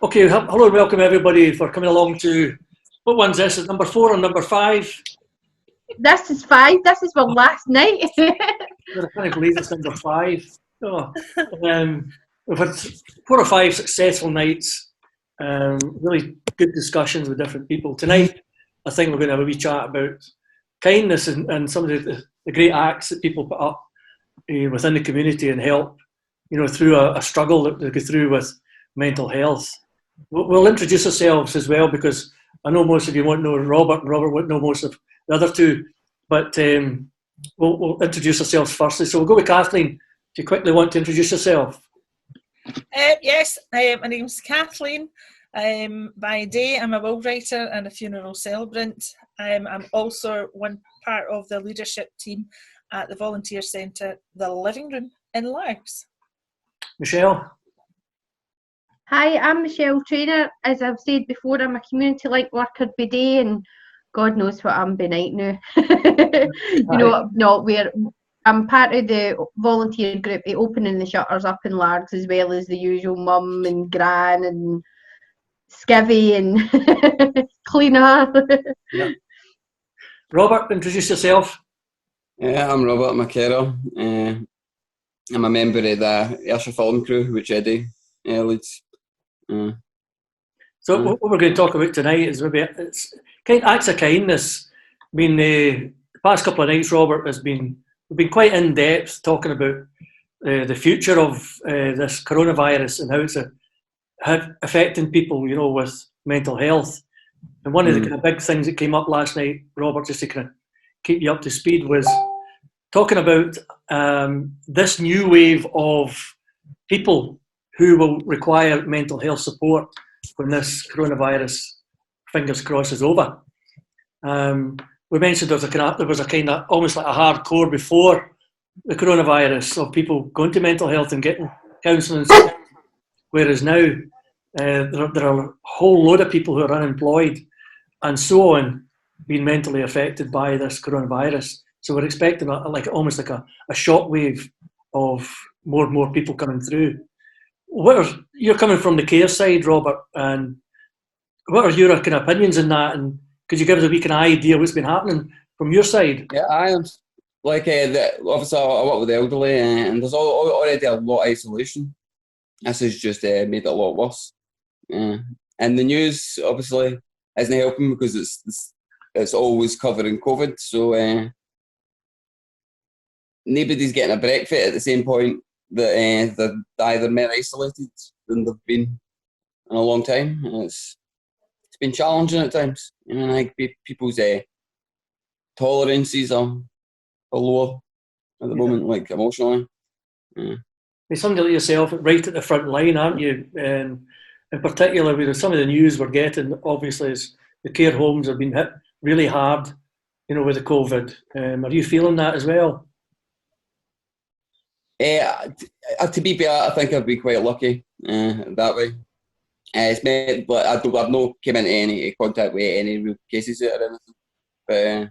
Okay, hello and welcome everybody for coming along to, what one's this? Is number 4 or number 5? This is 5. This is my last night. I can't believe it's number 5. Oh, we've had 4 or 5 successful nights, really good discussions with different people. Tonight, I think we're going to have a wee chat about kindness and some of the great acts that people put up within the community and help, through a struggle that they go through with mental health. We'll introduce ourselves as well because I know most of you won't know Robert, and Robert won't know most of the other two, but we'll introduce ourselves firstly. So we'll go with Kathleen. Do you quickly want to introduce yourself? Yes, my name's Kathleen. By day, I'm a will writer and a funeral celebrant. I'm also one part of the leadership team at the volunteer centre, The Living Room in Largs. Michelle? Hi, I'm Michelle Trainer. As I've said before, I'm a community light worker by day, and God knows what I'm by night now. I'm part of the volunteer group opening the shutters up in Largs, as well as the usual mum and gran and skivvy and cleaner. Yeah. Robert, introduce yourself. Yeah, I'm Robert McCarroll. I'm a member of the Ayrshire film crew, which Eddy leads. So what we're going to talk about tonight is maybe acts of kindness. I mean, the past couple of nights, Robert, we've been quite in depth talking about the future of this coronavirus and how it's affecting people, with mental health. And one of the kind of big things that came up last night, Robert, just to kind of keep you up to speed, was talking about this new wave of people who will require mental health support when this coronavirus, fingers crossed, is over. We mentioned there was a kind of almost like a hardcore before the coronavirus of people going to mental health and getting counselling, whereas now there are a whole load of people who are unemployed and so on being mentally affected by this coronavirus. So we're expecting almost like a shockwave of more and more people coming through. You're coming from the care side, Robert, and what are your kind of opinions on that? And could you give us a wee kind of idea what's been happening from your side? Yeah, I am. Obviously, I work with the elderly, and there's already a lot of isolation. This has just made it a lot worse. And the news, obviously, isn't helping because it's always covering COVID. So nobody's getting a break for it at the same point that they're either more isolated than they've been in a long time. And it's been challenging at times. I think people's tolerances are lower at the moment, like emotionally. You're somebody like yourself right at the front line, aren't you? In particular, with some of the news we're getting, obviously, is the care homes have been hit really hard, with the COVID. Are you feeling that as well? To be fair, I think I've been quite lucky that way. It's meant, but I've not come into any contact with any real cases or anything. But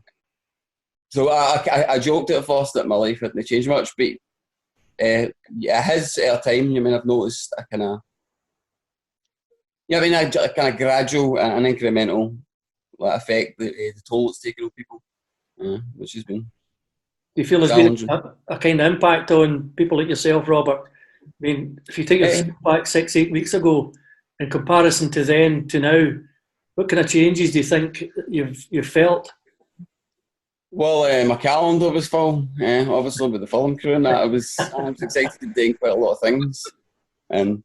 so I joked at first that my life hadn't changed much, but it has at a time. I've noticed a kind of a kind of gradual and incremental effect the toll it's taken on people, which has been. Do you feel there's been a kind of impact on people like yourself, Robert? I mean, if you take yourself back 6-8 weeks ago, in comparison to then to now, what kind of changes do you think you've felt? Well, my calendar was full, obviously with the film crew and that. I was excited to do quite a lot of things. And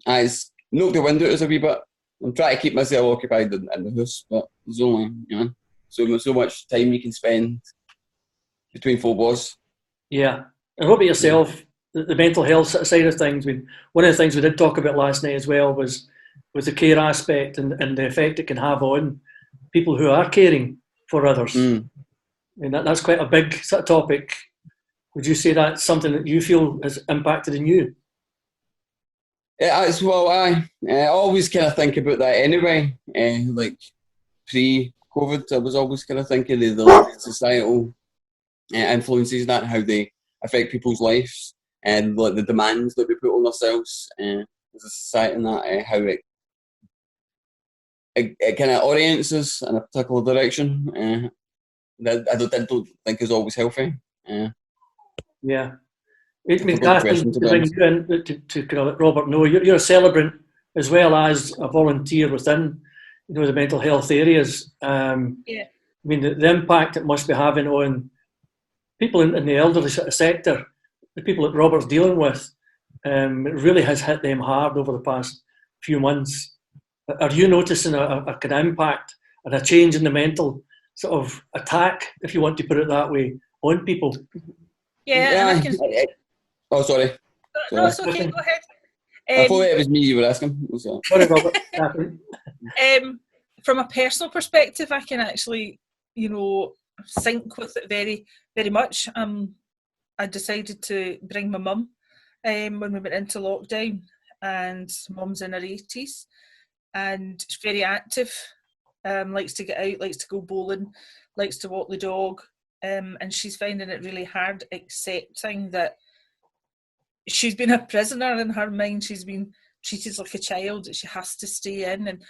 I knocked the wind out a wee bit. I'm trying to keep myself occupied in the house, but there's only, so much time you can spend between four walls. Yeah. And what about yourself, the mental health side of things? I mean, one of the things we did talk about last night as well was the care aspect and the effect it can have on people who are caring for others. And that's quite a big sort of topic. Would you say that's something that you feel has impacted in you? Yeah, I always kind of think about that anyway. Like pre-COVID, I was always kind of thinking of the societal influences and that, how they affect people's lives and like the demands that we put on ourselves as a society and that, how it it kind of orients us in a particular direction. That I don't think is always healthy. Yeah. It means, Difficult Kathleen, question, to to be bring honest. you in to kind of let Robert know, you're a celebrant as well as a volunteer within, the mental health areas. Yeah. I mean, the impact it must be having on people in the elderly sector, the people that Robert's dealing with, it really has hit them hard over the past few months. Are you noticing a kind of impact and a change in the mental sort of attack, if you want to put it that way, on people? Yeah, and I can. Oh, sorry. No, it's okay. Go ahead. I thought it was me you were asking. Sorry, Robert. From a personal perspective, I can actually, sync with it very, very much. I decided to bring my mum when we went into lockdown, and mum's in her 80s, and she's very active, likes to get out, likes to go bowling, likes to walk the dog, and she's finding it really hard accepting that she's been a prisoner in her mind. She's been treated like a child, that she has to stay in, and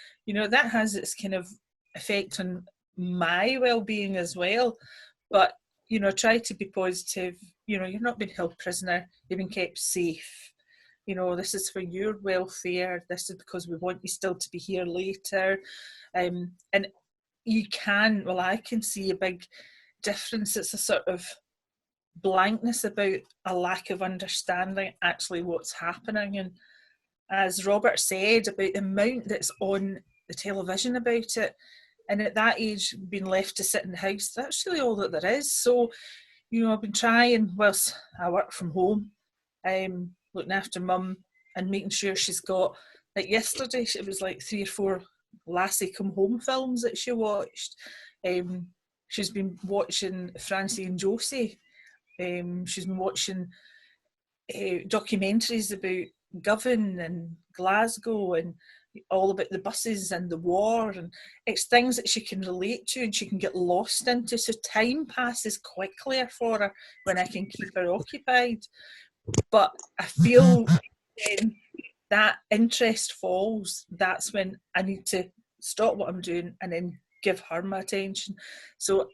that has its kind of effect on my well-being as well. But try to be positive. You're not being held prisoner, you've been kept safe. This is for your welfare, this is because we want you still to be here later. And I can see a big difference. It's a sort of blankness about a lack of understanding actually what's happening. And as Robert said about the amount that's on the television about it, and at that age being left to sit in the house, that's really all that there is. So I've been trying, whilst I work from home, looking after mum and making sure she's got, like yesterday it was like 3 or 4 Lassie Come Home films that she watched. She's been watching Francie and Josie. She's been watching documentaries about Govan and Glasgow and all about the buses and the war, and it's things that she can relate to and she can get lost into, so time passes quickly for her when I can keep her occupied. But I feel when that interest falls, that's when I need to stop what I'm doing and then give her my attention. So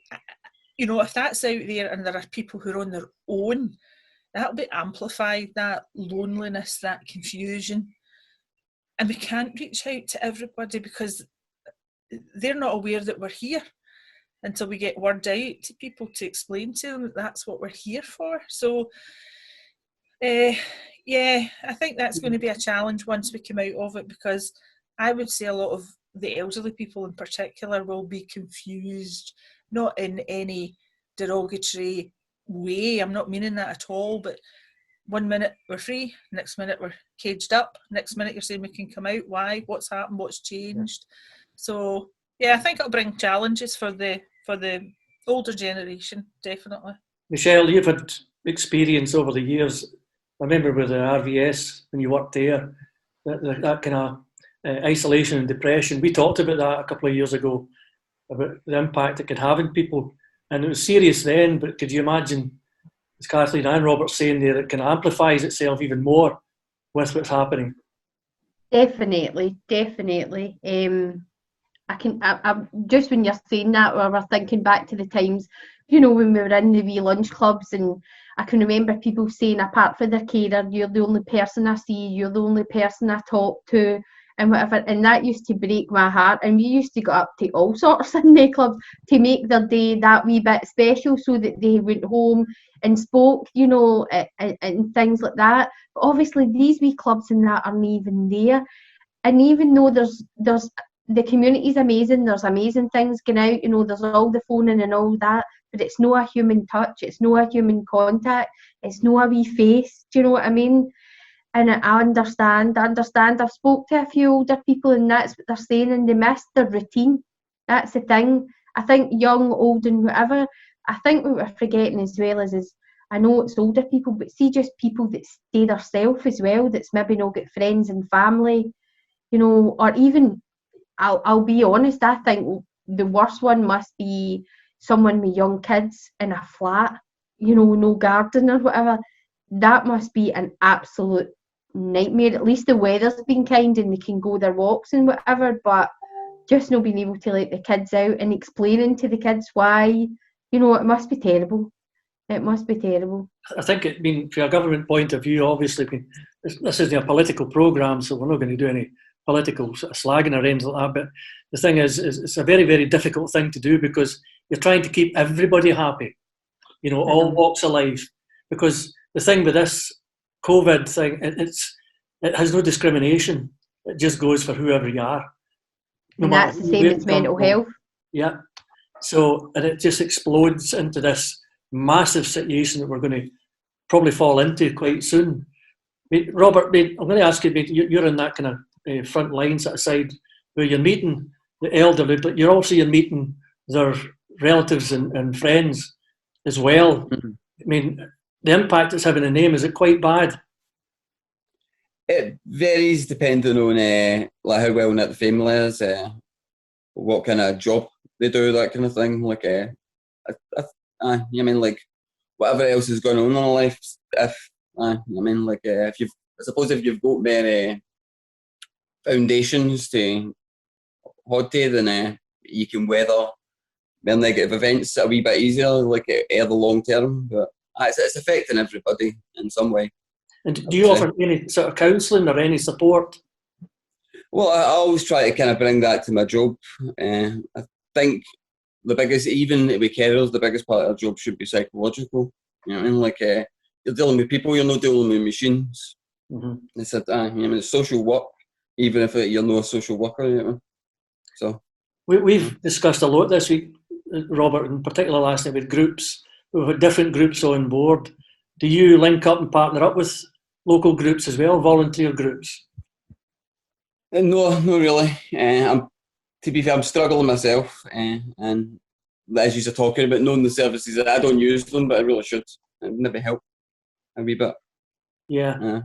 if that's out there and there are people who are on their own, that'll be amplified, that loneliness, that confusion. And we can't reach out to everybody because they're not aware that we're here until we get word out to people to explain to them that that's what we're here for. So, I think that's going to be a challenge once we come out of it, because I would say a lot of the elderly people in particular will be confused, not in any derogatory way. I'm not meaning that at all, but one minute we're free, next minute we're caged up, next minute you're saying we can come out. Why? What's happened? What's changed? So I think it'll bring challenges for the older generation, definitely. Michelle, you've had experience over the years. I remember with the RVS when you worked there, that kind of isolation and depression. We talked about that a couple of years ago, about the impact it could have on people, and it was serious then. But could you imagine, as Kathleen and Robert saying there, it kind of amplifies itself even more with what's happening? Definitely. I just when you're saying that, we're thinking back to the times, when we were in the wee lunch clubs, and I can remember people saying, apart from their carer, you're the only person I see, you're the only person I talk to, and whatever. And that used to break my heart. And we used to go up to all sorts of nightclubs to make their day that wee bit special, so that they went home and spoke, and things like that. But obviously these wee clubs and that aren't even there. And even though there's the community's amazing, there's amazing things going out, there's all the phoning and all that, but it's no a human touch, it's no a human contact, it's no a wee face, do you know what I mean? And I understand. I've spoke to a few older people, and that's what they're saying, and they miss their routine. That's the thing. I think young, old and whatever, I think what we're forgetting as well is I know it's older people, but see just people that stay theirself as well, that's maybe not got friends and family, or even, I'll be honest, I think the worst one must be someone with young kids in a flat, no garden or whatever. That must be an absolute nightmare. At least the weather's been kind and they can go their walks and whatever, but just not being able to let the kids out and explaining to the kids why, you know, it must be terrible. It must be terrible. I think it, from a government point of view, obviously, this isn't a political programme, so we're not going to do any political sort of slagging or anything like that. But the thing is, it's a very, very difficult thing to do because you're trying to keep everybody happy, you know, all walks of life. Because the thing with this COVID thing, it has no discrimination. It just goes for whoever you are. And that's the same as mental health. Yeah. So, and it just explodes into this massive situation that we're going to probably fall into quite soon. Robert, I'm going to ask you, you're in that kind of front line sort of side where you're meeting the elderly, but you're meeting their relatives and friends as well. Mm-hmm. I mean, the impact it's having on them, is it quite bad? It varies depending on like how well knit the family is, what kind of job they do, that kind of thing. Like, I mean, like whatever else is going on in their life. If you've got many foundations to hold to, then you can weather their negative events a wee bit easier, like the long term. But it's affecting everybody in some way. And do you offer any sort of counselling or any support? Well, I always try to kind of bring that to my job. I think the biggest, even with carers, the biggest part of our job should be psychological. You know what I mean? Like, you're dealing with people, you're not dealing with machines. Mm-hmm. It's social work, even if you're not a social worker. You know? So we've discussed a lot this week, Robert, in particular last night with groups. We've had different groups on board. Do you link up and partner up with local groups as well, volunteer groups? No, not really. To be fair, I'm struggling myself, and as you're talking about, knowing the services, I don't use them, but I really should. It would maybe help a wee bit. Yeah.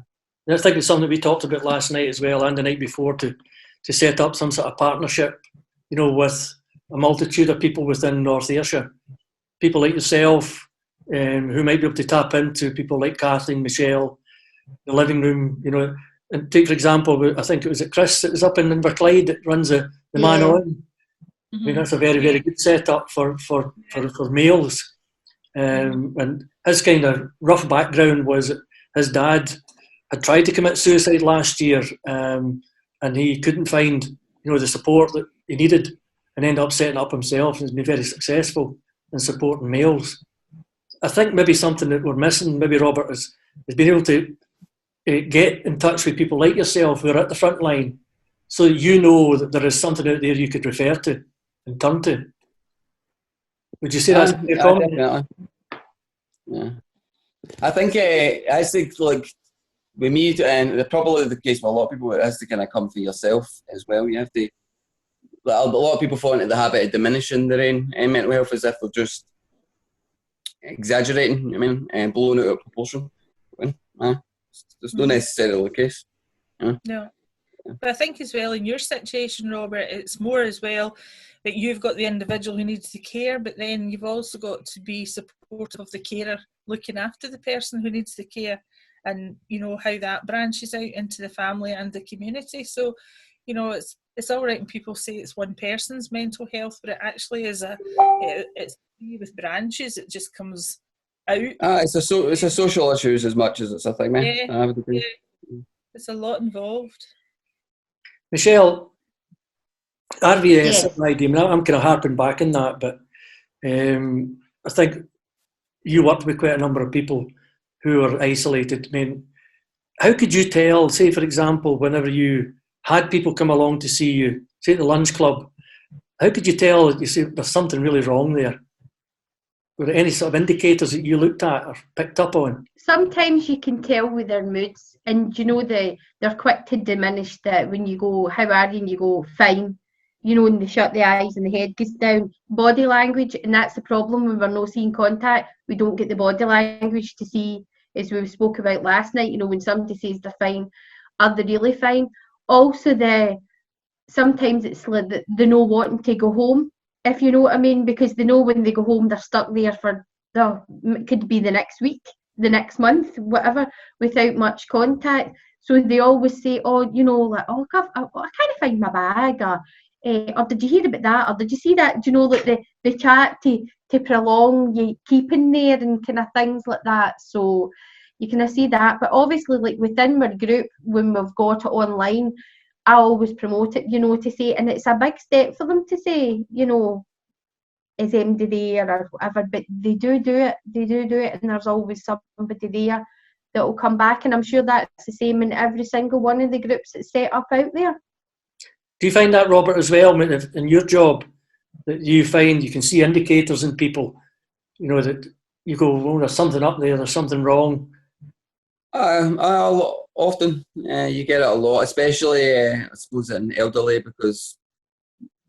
I think it's something we talked about last night as well, and the night before, to set up some sort of partnership, you know, with a multitude of people within North Ayrshire. People like yourself, who might be able to tap into people like Kathleen, Michelle, the living room, you know. And take, for example, I think it was Chris that was up in Inverclyde that runs the Man On. Mm-hmm. I mean, that's a very, very good setup for males. And his kind of rough background was that his dad had tried to commit suicide last year, and he couldn't find, you know, the support that he needed, and ended up setting up himself and has been very successful in supporting males. I think maybe something that we're missing, maybe Robert, is being able to get in touch with people like yourself who are at the front line, so that you know that there is something out there you could refer to and turn to. Would you say that's common? Definitely. Yeah. I think like with me, and probably the case for a lot of people, it has to kind of come for yourself as well. You have to. A lot of people fall into the habit of diminishing their own mental health as if they're just exaggerating. I mean, and blowing it out of proportion. It's not necessarily the case. No. But I think as well in your situation, Robert, it's more as well that you've got the individual who needs the care, but then you've also got to be supportive of the carer looking after the person who needs the care, and you know how that branches out into the family and the community. So, you know, it's all right when people say it's one person's mental health, but it actually is it's with branches. It just comes out. It's a social issue as much as it's a thing, man. Yeah. It's a lot involved. Michelle, RVS idea. I mean, I'm kind of harping back in that, but I think you worked with quite a number of people who are isolated. I mean, how could you tell, say, for example, whenever you had people come along to see you, say at the lunch club, how could you tell that you see there's something really wrong there? Were there any sort of indicators that you looked at or picked up on? Sometimes you can tell with their moods, and you know they're quick to diminish that when you go, how are you? And you go, fine. You know, and they shut the eyes and the head goes down. Body language, and that's the problem when we're not seeing contact. We don't get the body language to see, as we spoke about last night, you know, when somebody says they're fine, are they really fine? Also, sometimes it's the not wanting to go home, if you know what I mean, because they know when they go home they're stuck there for could be the next week, the next month, whatever, without much contact. So they always say, oh, you know, like, oh, I can't find my bag, or, or did you hear about that, or did you see that? Do you know, like the chat to prolong you keeping there and kind of things like that. So you kind of see that, but obviously, like within our group, when we've got it online, I always promote it, you know, to say, and it's a big step for them to say, you know, is MD there or whatever, but they do it, and there's always somebody there that will come back, and I'm sure that's the same in every single one of the groups that's set up out there. Do you find that, Robert, as well, in your job, that you find you can see indicators in people, you know, that you go, well, there's something up there, there's something wrong? Often, you get it a lot, especially, I suppose, in elderly, because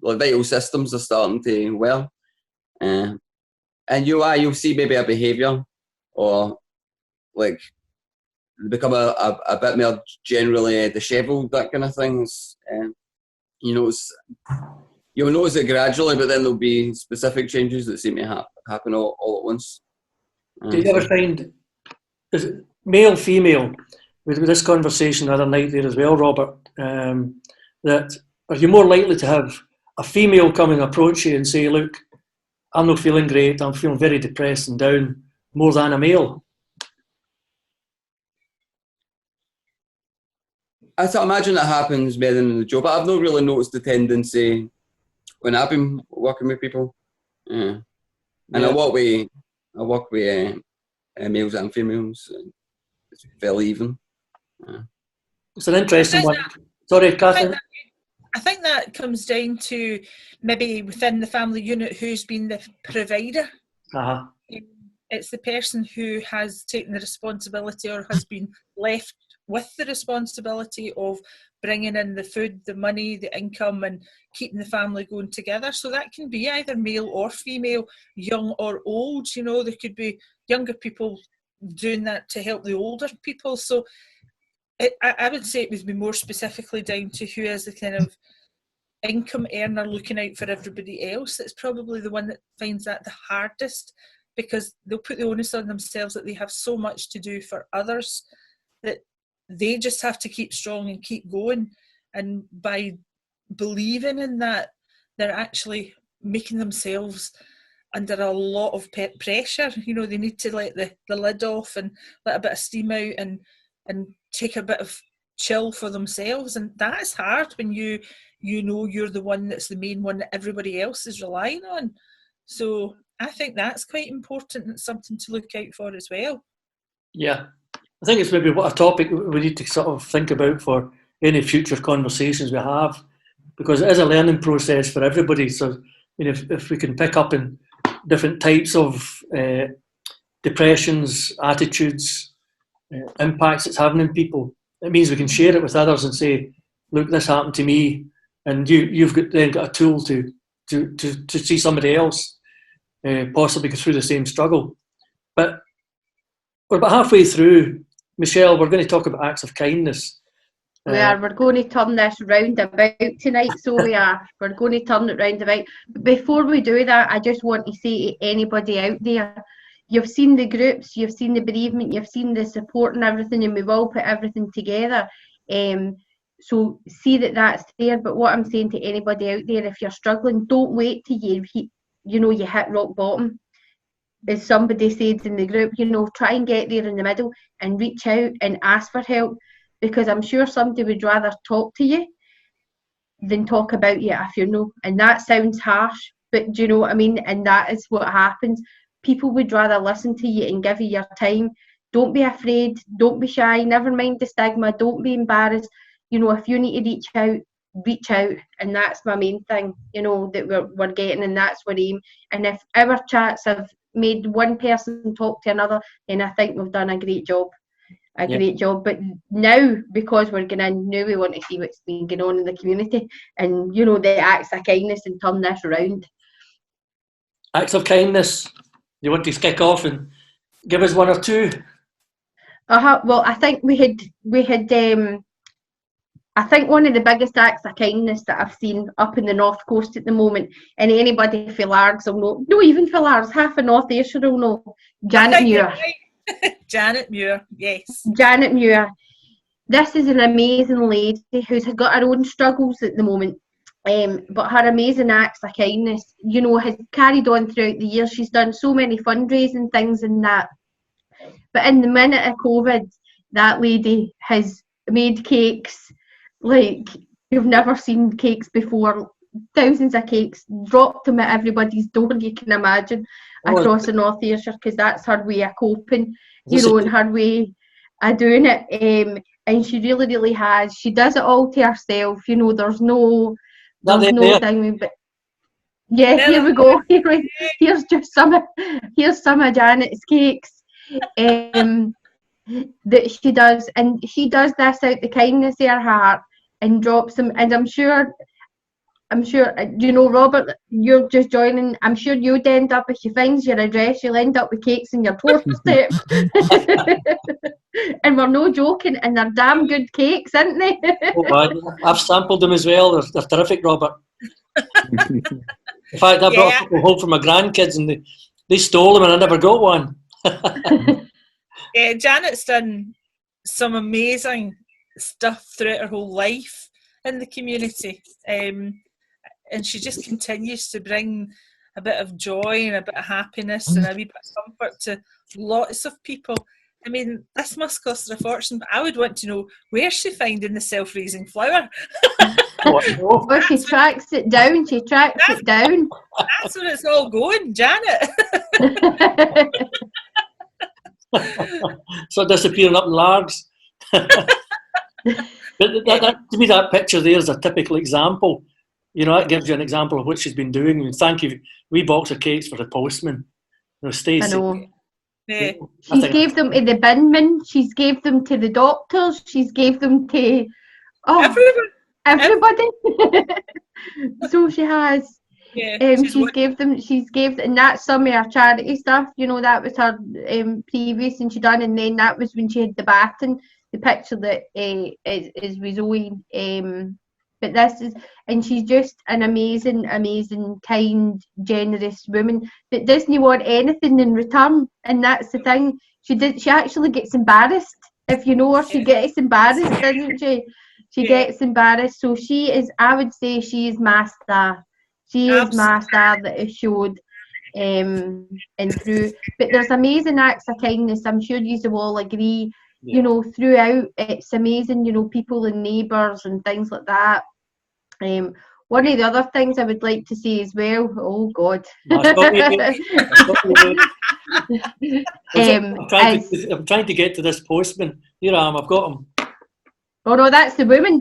like vital systems are starting to wear. And you'll see maybe a behaviour, or like become a bit more generally dishevelled, that kind of things. You'll notice it gradually, but then there'll be specific changes that seem to happen all at once. Do you ever find, is it male, female, with this conversation the other night there as well, Robert, that are you more likely to have a female come and approach you and say, look, I'm not feeling great, I'm feeling very depressed and down, more than a male? I imagine that happens more than in the job, but I've not really noticed the tendency when I've been working with people. And I work with males and females. It's fairly even. It's an interesting one. Sorry, Catherine. I think that comes down to maybe within the family unit who's been the provider. Uh-huh. It's the person who has taken the responsibility or has been left with the responsibility of bringing in the food, the money, the income, and keeping the family going together. So that can be either male or female, young or old. You know, there could be younger people doing that to help the older people. So I would say it would be more specifically down to who is the kind of income earner looking out for everybody else. That's probably the one that finds that the hardest, because they'll put the onus on themselves that they have so much to do for others that they just have to keep strong and keep going. And by believing in that, they're actually making themselves under a lot of pressure. You know, they need to let the lid off and let a bit of steam out and take a bit of chill for themselves. And that is hard when you know you're the one that's the main one that everybody else is relying on. So I think that's quite important and something to look out for as well. Yeah. I think it's maybe what a topic we need to sort of think about for any future conversations we have, because it is a learning process for everybody. So if we can pick up in different types of depressions, attitudes, impacts it's having in people, it means we can share it with others and say, look, this happened to me, and you've then got a tool to see somebody else possibly go through the same struggle. But we're about halfway through. Michelle, we're going to talk about acts of kindness. We're going to turn this round about tonight, so we are. We're going to turn it round about. But before we do that, I just want to say to anybody out there, you've seen the groups, you've seen the bereavement, you've seen the support and everything, and we've all put everything together. So see that that's there. But what I'm saying to anybody out there, if you're struggling, don't wait till you hit rock bottom. As somebody said in the group, try and get there in the middle and reach out and ask for help, because I'm sure somebody would rather talk to you than talk about you at a funeral. And that sounds harsh, but do you know what I mean? And that is what happens. People would rather listen to you and give you your time. Don't be afraid. Don't be shy. Never mind the stigma. Don't be embarrassed. If you need to reach out. And that's my main thing, that we're getting, and that's what aim. And if our chats have made one person talk to another, then I think we've done a great job. Great job. But now, because we're going in, now we want to see what's been going on in the community and, the acts of kindness, and turn this around. Acts of kindness. You want to kick off and give us one or two? Well, I think we had I think one of the biggest acts of kindness that I've seen up in the North Coast at the moment, and anybody for Largs will know, no, even for Largs, half of North Ayrshire will know, Janet Muir. Right. Janet Muir, yes. Janet Muir. This is an amazing lady who's got her own struggles at the moment. But her amazing acts of kindness, you know, has carried on throughout the years. She's done so many fundraising things and that. But in the minute of COVID, that lady has made cakes like you've never seen cakes before. Thousands of cakes, dropped them at everybody's door you can imagine across the North Ayrshire, because that's her way of coping, you know, and her way of doing it. And she really, really has. She does it all to herself, you know. There's no thing. But yeah, here we go. Here's some of Janet's cakes. That she does, and she does this out the kindness of her heart and drops them. And I'm sure, you know, Robert, you're just joining. I'm sure you'd end up, if she finds your address, you'll end up with cakes in your doorstep. And we're no joking, and they're damn good cakes, aren't they? Oh, I've sampled them as well. They're terrific, Robert. In fact, I brought a couple home for my grandkids, and they stole them, and I never got one. Yeah, Janet's done some amazing stuff throughout her whole life in the community, and she just continues to bring a bit of joy and a bit of happiness and a wee bit of comfort to lots of people. I mean, this must cost her a fortune, but I would want to know where's she finding the self-raising flour? Well, she tracks it down. That's where it's all going, Janet. So disappearing up in Largs. But to me, that picture there is a typical example. You know, that gives you an example of what she's been doing. I mean, thank you. Wee box of cakes for the postman. You know, Stacey. I know. Yeah. She's gave them to the binman. She's gave them to the doctors. She's gave them to everybody. So she has. Yeah, she's gave, and that's some of her charity stuff. You know, that was her previous, and she done, and then that was when she had the baton. The picture that is with Zoe. But this is, and she's just an amazing, kind, generous woman that doesn't want anything in return. And that's the thing. She actually gets embarrassed. If you know her, she gets embarrassed, doesn't she? She gets embarrassed. So she is, I would say, she is my star. She is my star that is showed and through. But there's amazing acts of kindness. I'm sure you will all agree. Yeah. You know, throughout, it's amazing. You know, people and neighbours and things like that. One of the other things I would like to say as well. Oh God. I'm trying to get to this postman. Here I am. I've got him. Oh no, that's the woman.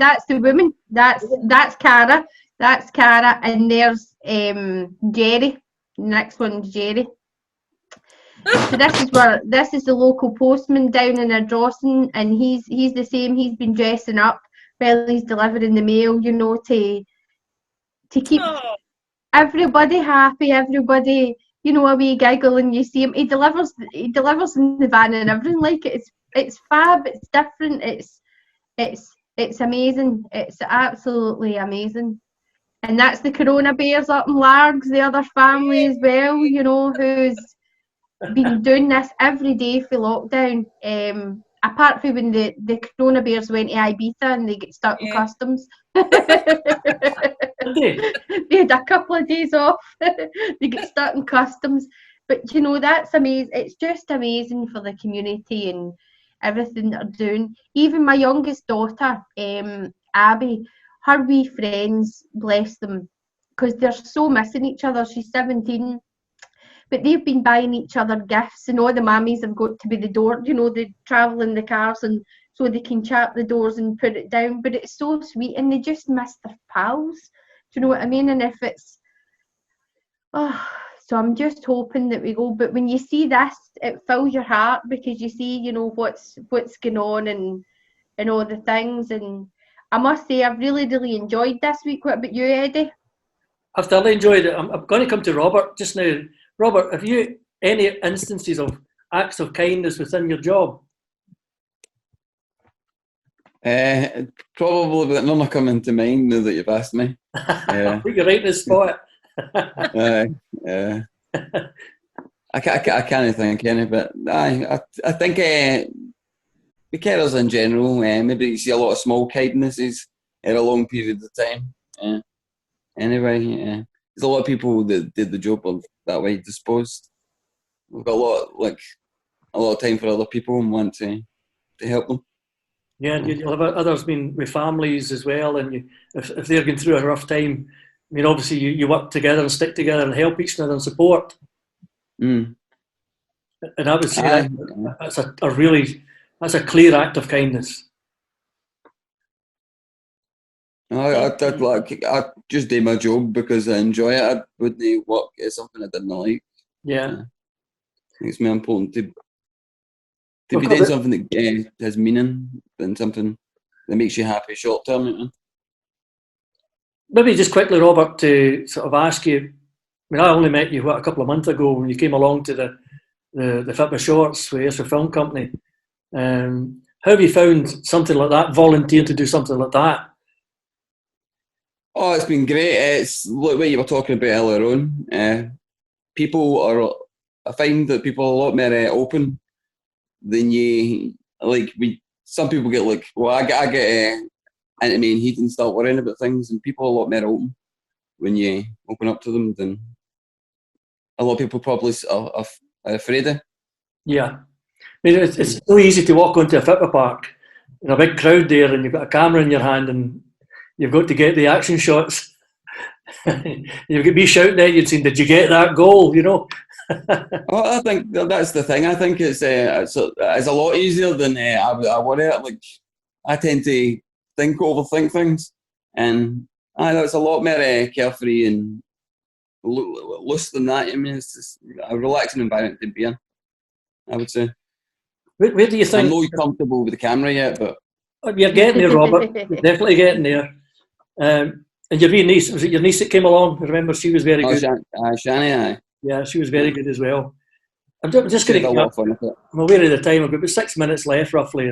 That's Cara. That's Cara, and there's Jerry. Next one's Jerry. So this is the local postman down in Ardrossan, and he's the same. He's been dressing up while he's delivering the mail, you know, to keep everybody happy, everybody, you know, a wee giggle, and you see him. He delivers in the van and everything. Like it's fab. It's different. It's amazing. It's absolutely amazing. And that's the Corona Bears up in Largs, the other family as well, you know, who's been doing this every day for lockdown. Apart from when the Corona Bears went to Ibiza and they get stuck in customs. They had a couple of days off. They get stuck in customs. But, you know, that's amazing. It's just amazing for the community and everything they're doing. Even my youngest daughter, Abby, her wee friends, bless them, because they're so missing each other. She's 17, but they've been buying each other gifts, and all the mammies have got to be the door, you know, they travel in the cars, and so they can chap the doors and put it down. But it's so sweet, and they just miss their pals. Do you know what I mean? And if it's, so I'm just hoping that we go. But when you see this, it fills your heart, because you see, you know, what's going on and all the things. And I must say, I've really, really enjoyed this week. What about you, Eddie? I've thoroughly enjoyed it. I'm going to come to Robert just now. Robert, have you any instances of acts of kindness within your job? Probably, but none are coming to mind now that you've asked me. You're right in the spot. I can't think any, but I think the carers in general, maybe you see a lot of small kindnesses in a long period of time. anyway. There's a lot of people that did the job of that way disposed. We've got a lot of time for other people and want to help them. Yeah, and you'll have others been with families as well, and if they're going through a rough time, I mean, obviously you work together and stick together and help each other and support. Mm. And I would say that's that's a clear act of kindness. I just do my job because I enjoy it. I wouldn't work at something I didn't like. Yeah. It's more important to be doing something that has meaning than something that makes you happy short term. You know? Maybe just quickly, Robert, to sort of ask you, I mean, I only met you, a couple of months ago when you came along to the Fitba Shorts with Ayrshire Film Company. How have you found something like that, volunteer to do something like that? Oh, it's been great. It's like what you were talking about earlier on. I find that people are a lot more open than you, like, some people get like, well, I get into me and heat and start worrying about things, and people are a lot more open when you open up to them than a lot of people probably are afraid of. Yeah. I mean, it's so easy to walk onto a Fitba park in a big crowd there, and you've got a camera in your hand and you've got to get the action shots. You've got me shouting at you and saying, "Did you get that goal?" You know. Oh, I think that's the thing. I think it's a lot easier than I worry. Like, I tend to overthink things, and it's a lot more carefree and loose than that. I mean, it's just a relaxing environment to be in, I would say. Where do you think? I'm not comfortable with the camera yet, but you're getting there, Robert. You're definitely getting there. And your wee niece, was it your niece that came along? I remember she was very good. Shani, yeah, she was very good as well. I'm just going to. I'm aware of the time. I've got about 6 minutes left, roughly,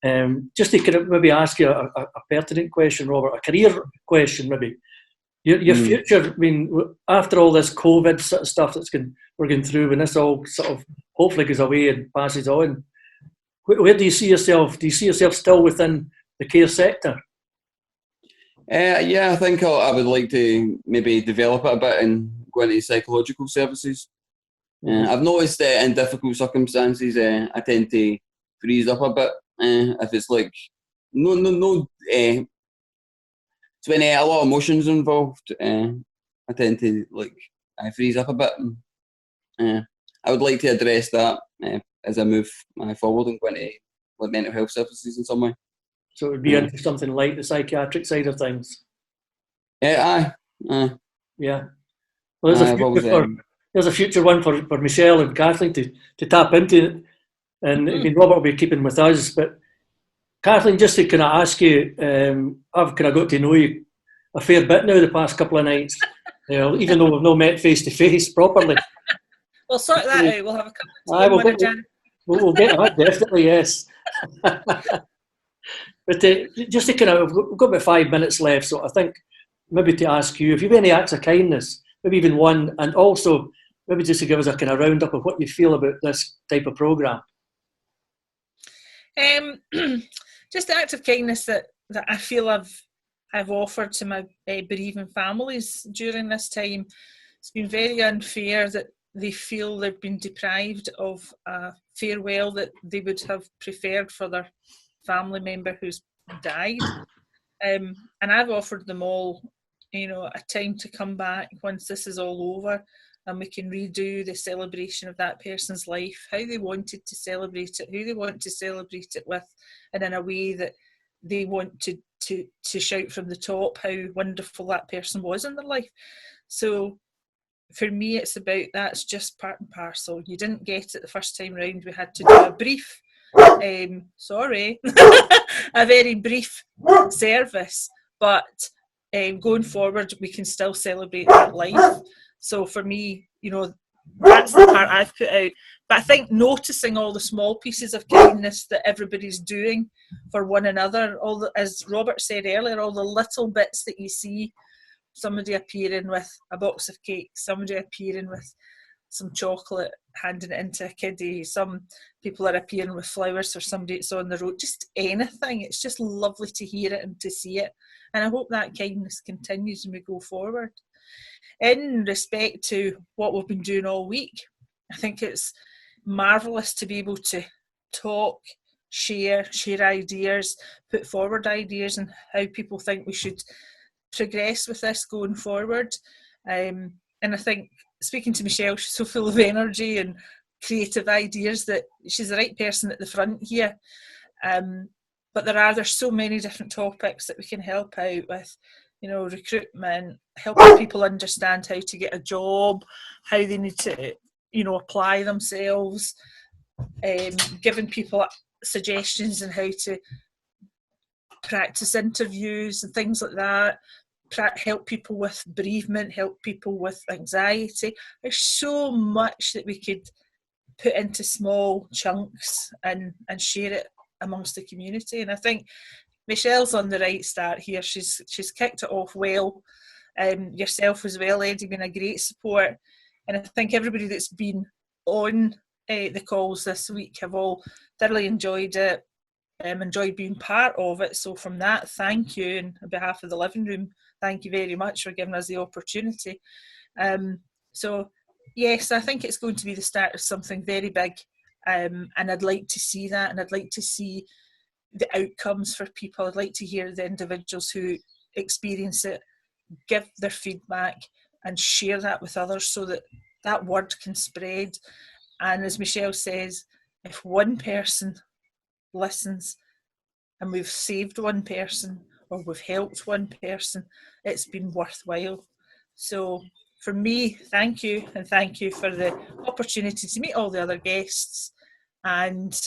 and just to kind of maybe ask you a pertinent question, Robert, a career question, maybe. Your future. I mean, after all this COVID sort of stuff we're going through, when this all sort of hopefully goes away and passes on, where do you see yourself? Do you see yourself still within the care sector? Yeah, I think I would like to maybe develop it a bit and go into psychological services. I've noticed in difficult circumstances, I tend to freeze up a bit. If it's like it's when a lot of emotions involved, I tend to I freeze up a bit. And, I would like to address that as I move forward and go into mental health services in some way. So it would be into something like the psychiatric side of things. Yeah. Yeah. Well, there's a future one for Michelle and Kathleen to tap into, and I mean, Robert will be keeping with us. But Kathleen, just to kind of ask you, I've kind of got to know you a fair bit now the past couple of nights, even though we've not met face to face properly. We'll sort that out. We'll have a couple of tea. We'll get that, definitely, yes. But just to kind of, we've got about 5 minutes left, so I think maybe to ask you if you have any acts of kindness, maybe even one, and also maybe just to give us a kind of roundup of what you feel about this type of programme. Just the acts of kindness that I feel I've offered to my bereaving families during this time. It's been very unfair that they feel they've been deprived of a farewell that they would have preferred for their family member who's died. And I've offered them all, a time to come back once this is all over and we can redo the celebration of that person's life, how they wanted to celebrate it, who they want to celebrate it with, and in a way that they want to shout from the top how wonderful that person was in their life. So for me, it's about that's just part and parcel. You didn't get it the first time round. We had to do a brief, a very brief service, but going forward, we can still celebrate that life. So for me, that's the part I've put out. But I think noticing all the small pieces of kindness that everybody's doing for one another, as Robert said earlier, all the little bits that you see, somebody appearing with a box of cakes, somebody appearing with some chocolate, handing it into a kiddie. Some people are appearing with flowers for somebody that's on the road. Just anything. It's just lovely to hear it and to see it. And I hope that kindness continues when we go forward. In respect to what we've been doing all week, I think it's marvellous to be able to talk, share ideas, put forward ideas and how people think we should progress with this going forward. And I think, speaking to Michelle, she's so full of energy and creative ideas that she's the right person at the front here. But there's so many different topics that we can help out with, you know, recruitment, helping people understand how to get a job, how they need to, you know, apply themselves, giving people suggestions on how to practice interviews and things like that, help people with bereavement, help people with anxiety. There's so much that we could put into small chunks and share it amongst the community. And I think Michelle's on the right start here. She's kicked it off well. Yourself as well, Eddy, been a great support. And I think everybody that's been on the calls this week have all thoroughly enjoyed it, enjoyed being part of it. So from that, thank you. And on behalf of the living room, thank you very much for giving us the opportunity. So yes, I think it's going to be the start of something very big. And I'd like to see that, and I'd like to see the outcomes for people. I'd like to hear the individuals who experience it give their feedback and share that with others so that that word can spread. And as Michelle says, if one person listens and we've saved one person or we've helped one person, it's been worthwhile. So for me, thank you, and thank you for the opportunity to meet all the other guests. And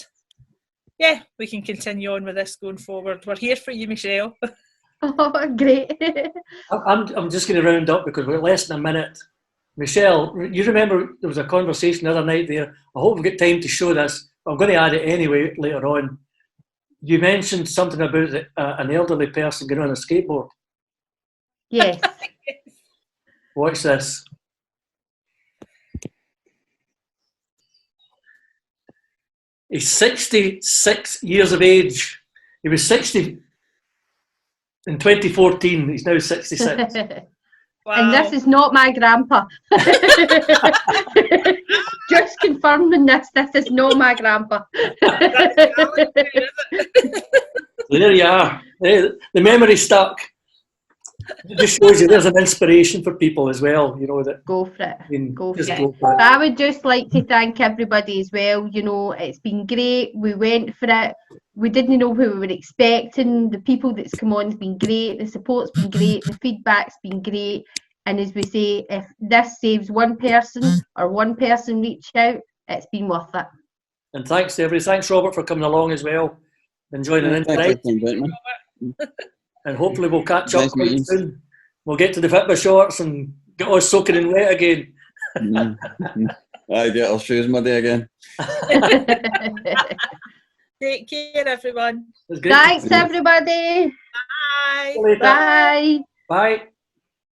yeah, we can continue on with this going forward. We're here for you, Michelle. Oh, great. I'm just going to round up because we're less than a minute. Michelle, you remember there was a conversation the other night there. I hope we get time to show this. I'm going to add it anyway later on. You mentioned something about an elderly person getting on a skateboard. Yes. Watch this. He's 66 years of age. He was 60 in 2014. He's now 66. Wow. And this is not my grandpa. Just confirming this is not my grandpa. There you are. The memory stuck. It just shows you there's an inspiration for people as well, you know. That go for it. Go for it. But I would just like to thank everybody as well. You know, it's been great. We went for it. We didn't know who we were expecting. The people that's come on has been great. The support's been great. The feedback's been great. And as we say, if this saves one person or one person reached out, it's been worth it. and thanks to everybody. Thanks, Robert, for coming along as well and joining in tonight. And hopefully we'll catch up quite soon. We'll get to the Fitbit shorts and get us soaking in wet again. I get our shoes muddy again. Take care, everyone. Thanks, everybody. Bye. See you later. Bye. Bye.